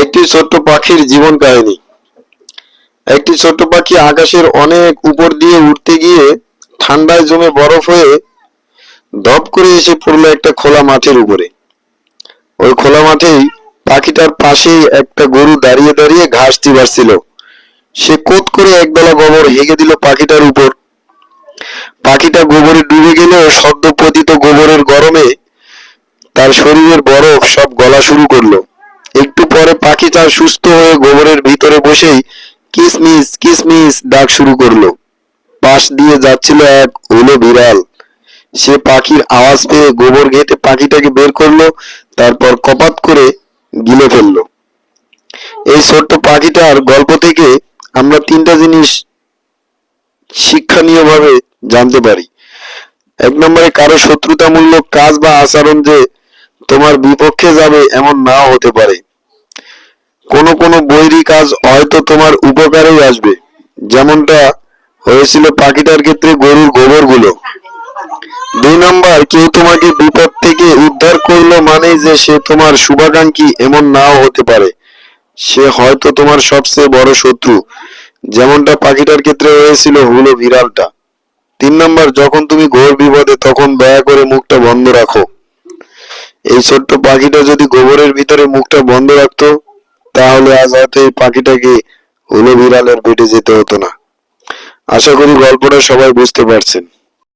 একটি ছোট্ট পাখির জীবন কাহিনী। একটি ছোট্ট পাখি আকাশের অনেক উপর দিয়ে উঠতে গিয়ে ঠান্ডায় জমে বরফ হয়ে ধপ করে এসে পড়লো একটা খোলা মাঠের উপরে। ওই খোলা মাঠেই পাখিটার পাশেই একটা গরু দাঁড়িয়ে দাঁড়িয়ে ঘাস চিবাচ্ছিল। সে কোত করে একবেলা গোবর হেগে দিল পাখিটার উপর। পাখিটা গোবরে ডুবে গেলেও সদ্য পতিত গোবরের গরমে তার শরীরের বরফ সব গলা শুরু করলো। একটু পরে পাখিটা সুস্থ হয়ে গোবরের ভিতরে বসেই কিসমিস কিসমিস ডাক শুরু করলো। পাশ দিয়ে যাচ্ছিল এক হলো বিড়াল। সে পাখির আওয়াজ পেয়ে গোবর ঘেঁটে পাখিটাকে বের করলো, তারপর কপাত করে গিলে ফেললো। এই ছোট্ট পাখিটার গল্প থেকে আমরা তিনটা জিনিস শিক্ষণীয় ভাবে জানতে পারি। এক নম্বরে, কারো শত্রুতামূলক কাজ বা আচরণ যে তোমার বিপক্ষে যাবে এমন নাও হতে পারে। কোনো কোনো বৈরী কাজ হয়তো তোমার উপকারেই আসবে, যেমনটা হয়েছিল পাখিটার ক্ষেত্রে গরুর গোবরগুলো। দুই নম্বর, কেউ তোমাকে বিপদ থেকে উদ্ধার করলো মানে যে সে তোমার শুভাকাঙ্ক্ষী এমন নাও হতে পারে। সে হয়তো তোমার সবচেয়ে বড় শত্রু, যেমনটা পাখিটার ক্ষেত্রে হয়েছিল হলো বিড়ালটা। তিন নম্বর, যখন তুমি ঘোর বিপদে তখন দয়া করে মুখটা বন্ধ রাখো। এই ছোট্ট পাখিটা যদি গোবরের ভিতরে মুখটা বন্ধ রাখতো, তাহলে আজ হয়তো এই পাখিটাকে হলো বিড়ালের পেটে যেতে হতো না। আশা করি গল্পটা সবাই বুঝতে পারছেন।